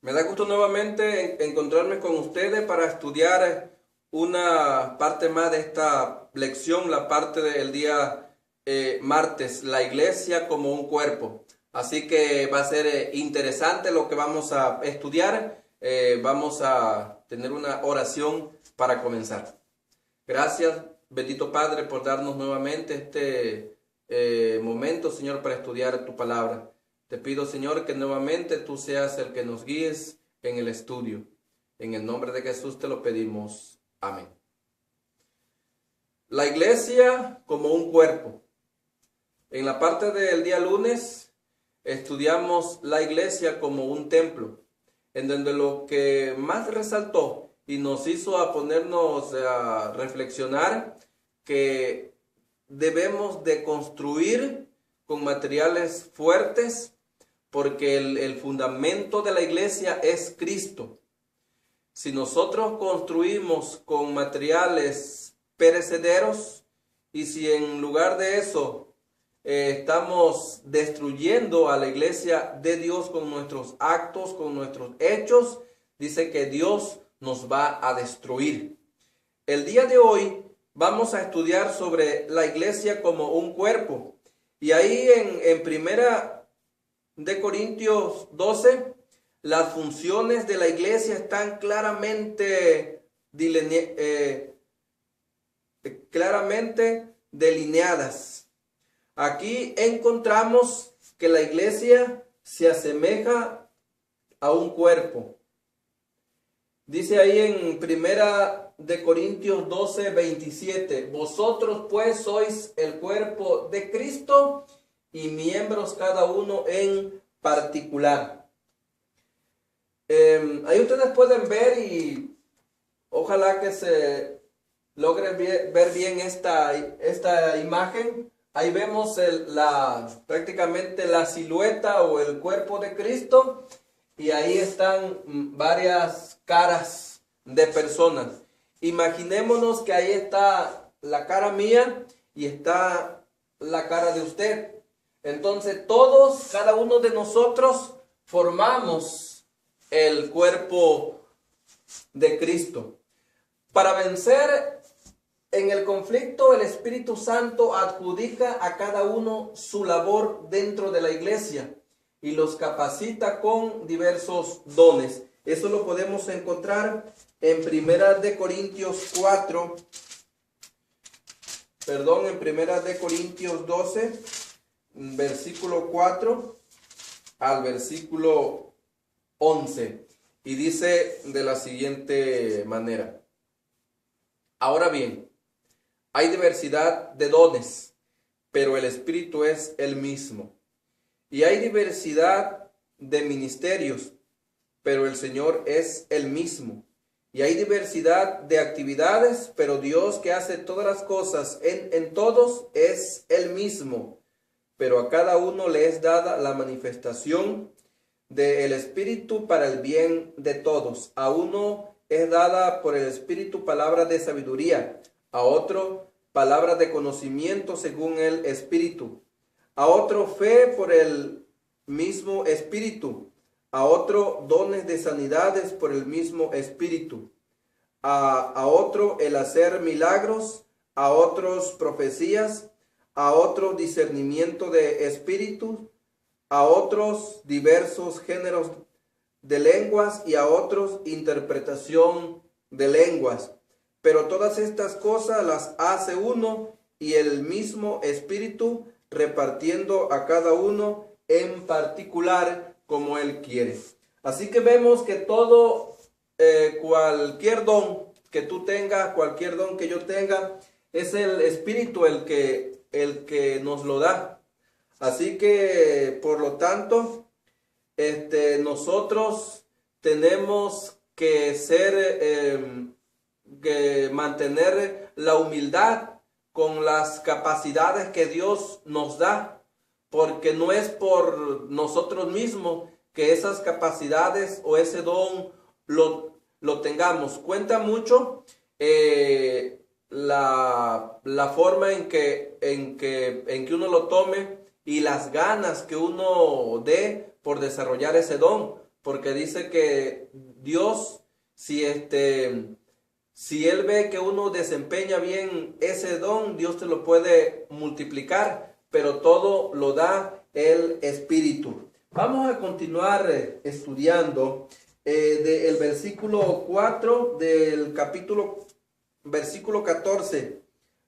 Me da gusto nuevamente encontrarme con ustedes para estudiar una parte más de esta lección, la parte del día martes, la iglesia como un cuerpo. Así que va a ser interesante lo que vamos a estudiar. Vamos a tener una oración para comenzar. Gracias, bendito Padre, por darnos nuevamente este momento, Señor, para estudiar tu palabra. Te pido, Señor, que nuevamente tú seas el que nos guíes en el estudio. En el nombre de Jesús te lo pedimos. Amén. La iglesia como un cuerpo. En la parte del día lunes estudiamos la iglesia como un templo, en donde lo que más resaltó y nos hizo a ponernos a reflexionar que debemos de construir con materiales fuertes porque el fundamento de la iglesia es Cristo. Si nosotros construimos con materiales perecederos y si en lugar de eso estamos destruyendo a la iglesia de Dios con nuestros actos, con nuestros hechos, dice que Dios nos va a destruir. El día de hoy vamos a estudiar sobre la iglesia como un cuerpo. Y ahí en primera de Corintios 12, las funciones de la iglesia están claramente delineadas. Aquí encontramos que la iglesia se asemeja a un cuerpo. Dice ahí en primera de Corintios 12, 27, vosotros pues sois el cuerpo de Cristo y miembros cada uno en particular. Ahí ustedes pueden ver y ojalá que se logre ver bien esta imagen. Ahí vemos prácticamente la silueta o el cuerpo de Cristo y ahí están varias caras de personas. Imaginémonos que ahí está la cara mía y está la cara de usted. Entonces todos, cada uno de nosotros formamos el cuerpo de Cristo. Para vencer en el conflicto, el Espíritu Santo adjudica a cada uno su labor dentro de la iglesia y los capacita con diversos dones. Eso lo podemos encontrar en Primera de Corintios 12, versículo 4 al versículo 11. Y dice de la siguiente manera: ahora bien, hay diversidad de dones, pero el Espíritu es el mismo. Y hay diversidad de ministerios, pero el Señor es el mismo. Y hay diversidad de actividades, pero Dios que hace todas las cosas en todos es el mismo. Pero a cada uno le es dada la manifestación del Espíritu para el bien de todos. A uno es dada por el Espíritu palabra de sabiduría, a otro palabra de conocimiento según el Espíritu, a otro fe por el mismo Espíritu, a otro dones de sanidades por el mismo Espíritu, a otro el hacer milagros, a otros profecías, a otro discernimiento de espíritus, a otros diversos géneros de lenguas y a otros interpretación de lenguas. Pero todas estas cosas las hace uno y el mismo Espíritu, repartiendo a cada uno en particular como Él quiere. Así que vemos que cualquier don que tú tengas, cualquier don que yo tenga, es el Espíritu el que nos lo da. Así que, por lo tanto, nosotros tenemos que que mantener la humildad con las capacidades que Dios nos da, porque no es por nosotros mismos que esas capacidades o ese don lo tengamos. Cuenta mucho la forma en que uno lo tome y las ganas que uno dé por desarrollar ese don, porque dice que Dios, si Él ve que uno desempeña bien ese don, Dios te lo puede multiplicar, pero todo lo da el Espíritu. Vamos a continuar estudiando del versículo 4 del capítulo, versículo 14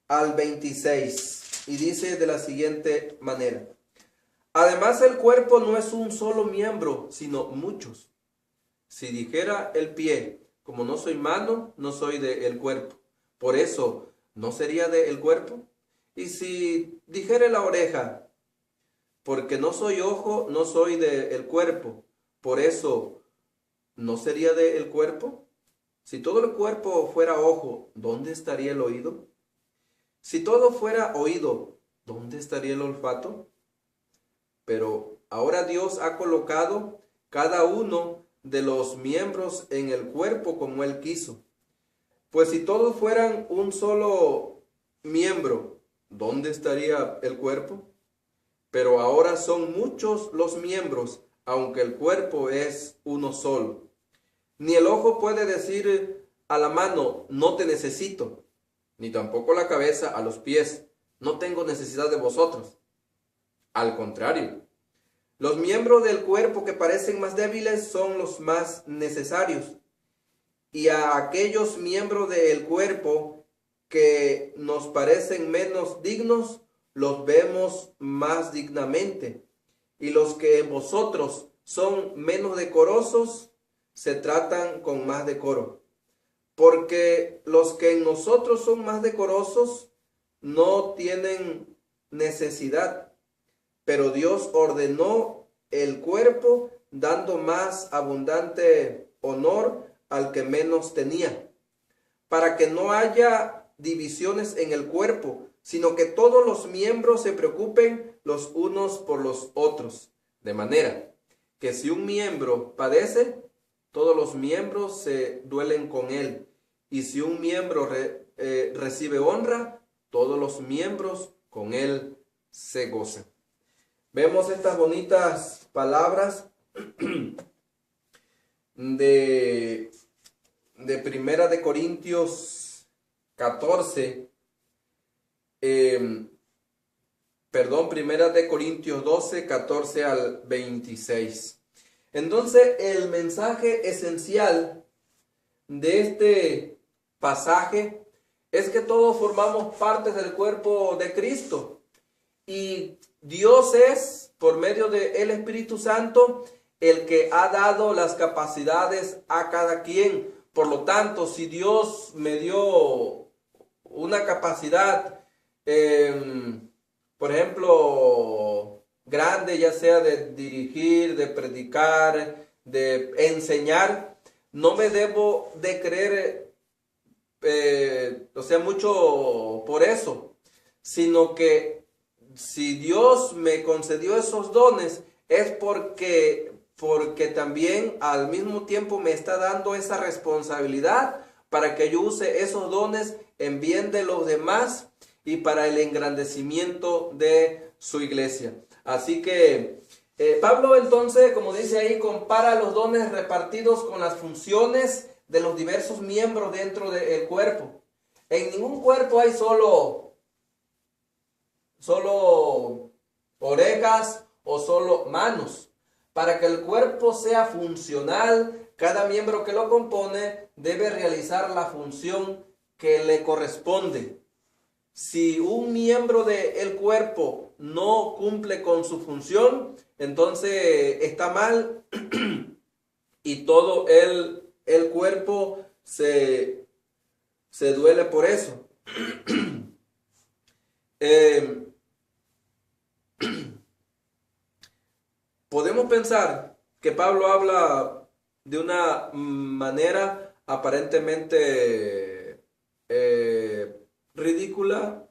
al 26, y dice de la siguiente manera: además el cuerpo no es un solo miembro, sino muchos. Si dijera el pie, como no soy mano, no soy del cuerpo, por eso no sería del cuerpo. Y si dijere la oreja, porque no soy ojo, no soy del cuerpo, por eso no sería del cuerpo. Si todo el cuerpo fuera ojo, ¿dónde estaría el oído? Si todo fuera oído, ¿dónde estaría el olfato? Pero ahora Dios ha colocado cada uno de los miembros en el cuerpo como Él quiso. Pues si todos fueran un solo miembro, ¿dónde estaría el cuerpo? Pero ahora son muchos los miembros, aunque el cuerpo es uno solo. Ni el ojo puede decir a la mano, no te necesito, ni tampoco la cabeza a los pies, no tengo necesidad de vosotros. Al contrario, los miembros del cuerpo que parecen más débiles son los más necesarios. Y a aquellos miembros del cuerpo que nos parecen menos dignos, los vemos más dignamente. Y los que en vosotros son menos decorosos, se tratan con más decoro. Porque los que en nosotros son más decorosos no tienen necesidad, pero Dios ordenó el cuerpo dando más abundante honor al que menos tenía, para que no haya divisiones en el cuerpo, sino que todos los miembros se preocupen los unos por los otros, de manera que si un miembro padece, todos los miembros se duelen con él, y si un miembro recibe honra, todos los miembros con él se gozan. Vemos estas bonitas palabras de Primera de Corintios 14, Primera de Corintios 12, 14 al 26. Entonces, el mensaje esencial de este pasaje es que todos formamos parte del cuerpo de Cristo, y Dios es, por medio del Espíritu Santo, el que ha dado las capacidades a cada quien. Por lo tanto, si Dios me dio una capacidad, por ejemplo, grande, ya sea de dirigir, de predicar, de enseñar, no me debo de creer, mucho por eso, sino que si Dios me concedió esos dones es porque también al mismo tiempo me está dando esa responsabilidad para que yo use esos dones en bien de los demás y para el engrandecimiento de su iglesia. Así que Pablo entonces, como dice ahí, compara los dones repartidos con las funciones de los diversos miembros dentro del cuerpo. En ningún cuerpo hay solo orejas o solo manos. Para que el cuerpo sea funcional, cada miembro que lo compone debe realizar la función que le corresponde. Si un miembro del cuerpo no cumple con su función, entonces está mal y todo el cuerpo se duele por eso. Podemos pensar que Pablo habla de una manera aparentemente ridícula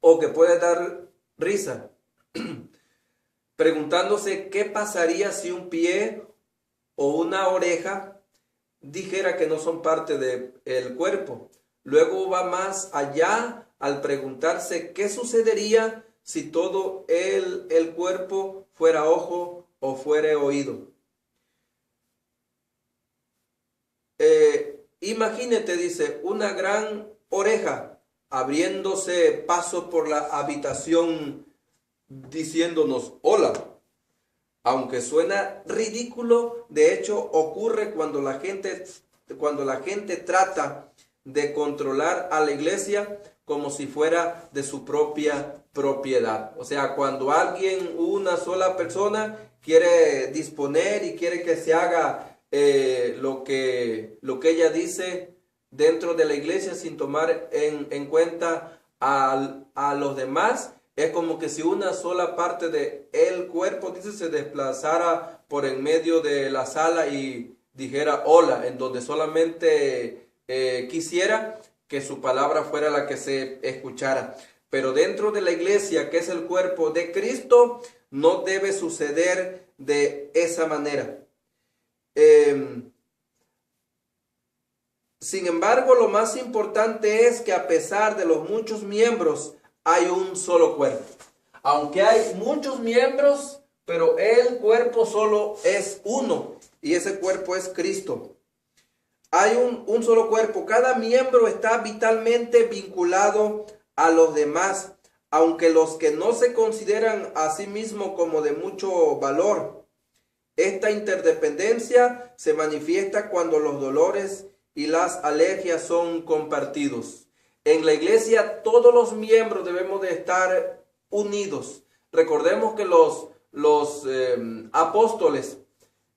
o que puede dar risa, preguntándose qué pasaría si un pie o una oreja dijera que no son parte del cuerpo. Luego va más allá al preguntarse qué sucedería si todo el cuerpo fuera ojo o fuera oído. Imagínate, dice, una gran oreja abriéndose paso por la habitación diciéndonos hola. Aunque suena ridículo, de hecho ocurre cuando la gente trata de controlar a la iglesia como si fuera de su propia propiedad. O sea, cuando alguien, una sola persona, quiere disponer y quiere que se haga lo que ella dice dentro de la iglesia sin tomar en cuenta a los demás, es como que si una sola parte de el cuerpo, dice, se desplazara por en medio de la sala y dijera hola, en donde solamente quisiera que su palabra fuera la que se escuchara. Pero dentro de la iglesia, que es el cuerpo de Cristo, no debe suceder de esa manera. Sin embargo, lo más importante es que a pesar de los muchos miembros, hay un solo cuerpo. Aunque hay muchos miembros, pero el cuerpo solo es uno, y ese cuerpo es Cristo. Hay un solo cuerpo. Cada miembro está vitalmente vinculado a los demás, aunque los que no se consideran a sí mismos como de mucho valor. Esta interdependencia se manifiesta cuando los dolores y las alergias son compartidos. En la iglesia todos los miembros debemos de estar unidos. Recordemos que los apóstoles,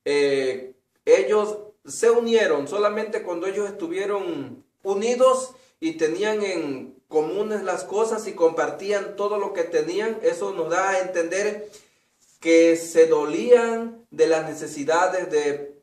ellos se unieron solamente cuando ellos estuvieron unidos y tenían en comunes las cosas y compartían todo lo que tenían. Eso nos da a entender que se dolían de las necesidades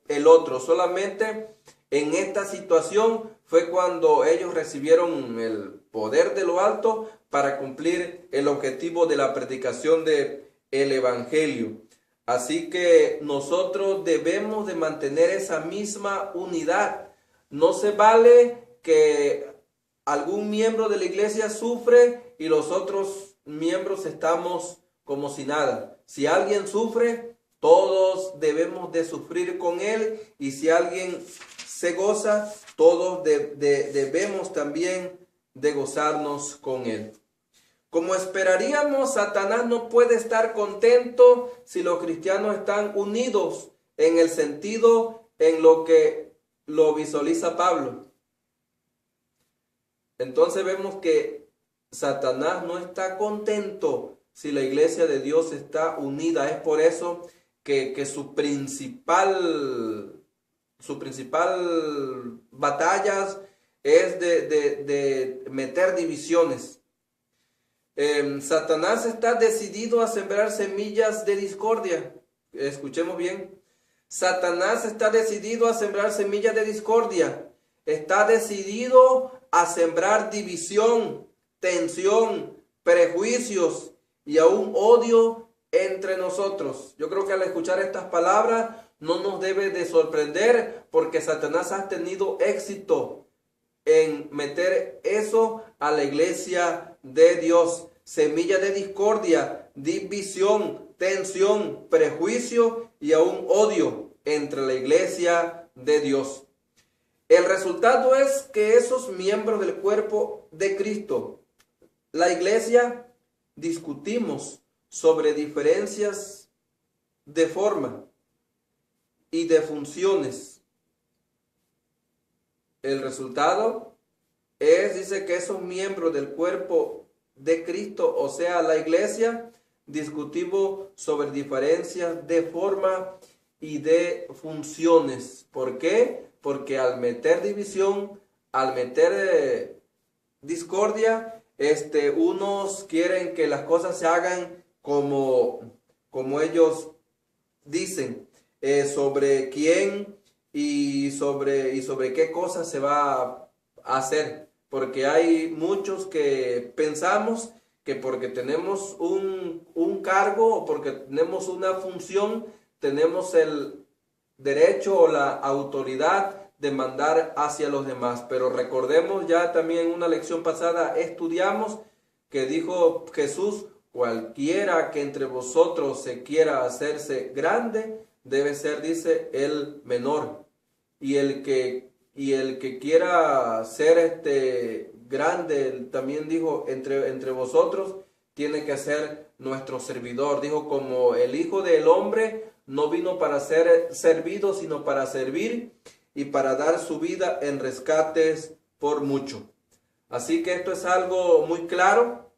del otro. Solamente en esta situación fue cuando ellos recibieron el poder de lo alto para cumplir el objetivo de la predicación del evangelio. Así que nosotros debemos de mantener esa misma unidad. No se vale que algún miembro de la iglesia sufre y los otros miembros estamos como si nada. Si alguien sufre, todos debemos de sufrir con él, y si alguien se goza, todos debemos también de gozarnos con él. Como esperaríamos, Satanás no puede estar contento si los cristianos están unidos en el sentido en lo que lo visualiza Pablo. Entonces vemos que Satanás no está contento si la iglesia de Dios está unida. Es por eso que su principal batalla es de meter divisiones. Satanás está decidido a sembrar semillas de discordia. Escuchemos bien. Satanás está decidido a sembrar semillas de discordia. Está decidido a sembrar división, tensión, prejuicios y aún odio entre nosotros. Yo creo que al escuchar estas palabras no nos debe de sorprender, porque Satanás ha tenido éxito en meter eso a la iglesia de Dios. Semilla de discordia, división, tensión, prejuicio y aún odio entre la iglesia de Dios. El resultado es que esos miembros del cuerpo de Cristo, la iglesia, discutimos sobre diferencias de forma y de funciones. El resultado es, dice, que esos miembros del cuerpo de Cristo, o sea, la iglesia, discutimos sobre diferencias de forma y de funciones. ¿Por qué? Porque al meter división, al meter discordia, unos quieren que las cosas se hagan como ellos dicen, sobre quién y sobre qué cosas se va a hacer. Porque hay muchos que pensamos que porque tenemos un cargo o porque tenemos una función, tenemos el derecho o la autoridad de mandar hacia los demás. Pero recordemos, ya también en una lección pasada estudiamos que dijo Jesús: cualquiera que entre vosotros se quiera hacerse grande, debe ser, dice, el menor. Y el que y el que quiera ser grande, también dijo, entre vosotros, tiene que ser nuestro servidor. Dijo, como el Hijo del Hombre no vino para ser servido, sino para servir y para dar su vida en rescates por mucho. Así que esto es algo muy claro.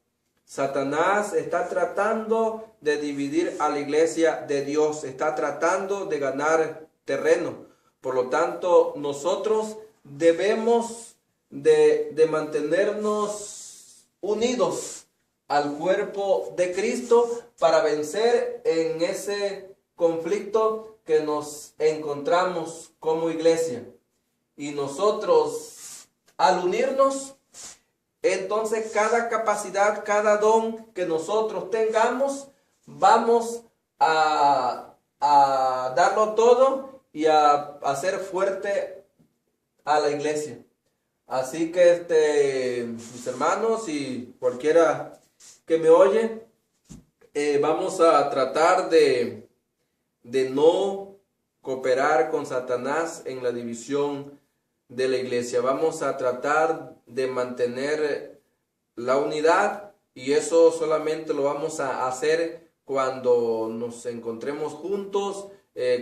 Satanás está tratando de dividir a la iglesia de Dios, está tratando de ganar terreno. Por lo tanto, nosotros debemos de mantenernos unidos al cuerpo de Cristo para vencer en ese conflicto que nos encontramos como iglesia. Y nosotros, al unirnos, entonces cada capacidad, cada don que nosotros tengamos, vamos a darlo todo y a hacer fuerte a la iglesia. Así que mis hermanos y cualquiera que me oye, vamos a tratar de no cooperar con Satanás en la división de la iglesia. Vamos a tratar de mantener la unidad, y eso solamente lo vamos a hacer cuando nos encontremos juntos,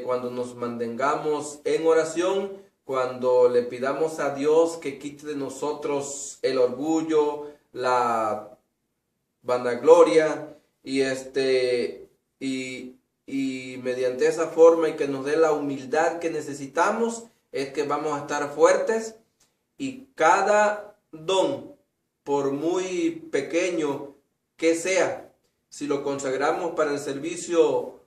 cuando nos mantengamos en oración, cuando le pidamos a Dios que quite de nosotros el orgullo, la vanagloria, y mediante esa forma, y que nos dé la humildad que necesitamos, es que vamos a estar fuertes. Y cada don, por muy pequeño que sea, si lo consagramos para el servicio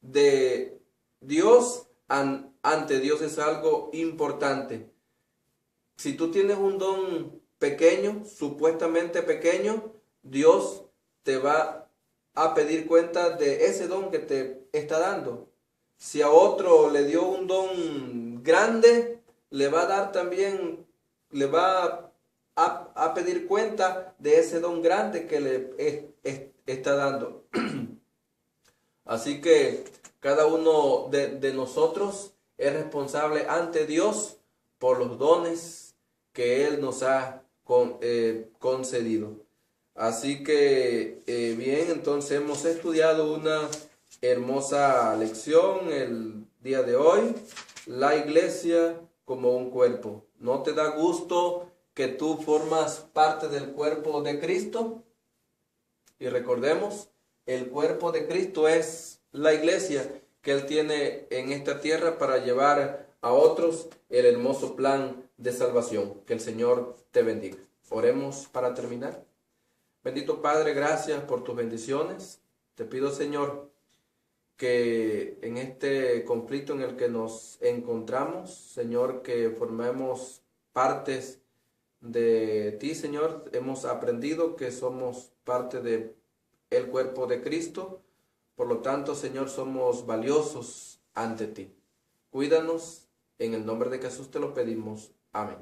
de Dios, ante Dios es algo importante. Si tú tienes un don pequeño, supuestamente pequeño, Dios te va a pedir cuenta de ese don que te está dando. Si a otro le dio un don grande, le va a dar también, le va a pedir cuenta de ese don grande que le está dando. Así que cada uno de nosotros es responsable ante Dios por los dones que Él nos ha concedido. Así que, bien, entonces hemos estudiado una hermosa lección el día de hoy, la iglesia como un cuerpo. ¿No te da gusto que tú formas parte del cuerpo de Cristo? Y recordemos, el cuerpo de Cristo es la iglesia que Él tiene en esta tierra para llevar a otros el hermoso plan de salvación. Que el Señor te bendiga. Oremos para terminar. Bendito Padre, gracias por tus bendiciones. Te pido, Señor, que en este conflicto en el que nos encontramos, Señor, que formemos partes de ti, Señor. Hemos aprendido que somos parte de el cuerpo de Cristo. Por lo tanto, Señor, somos valiosos ante ti. Cuídanos. En el nombre de Jesús te lo pedimos. Amén.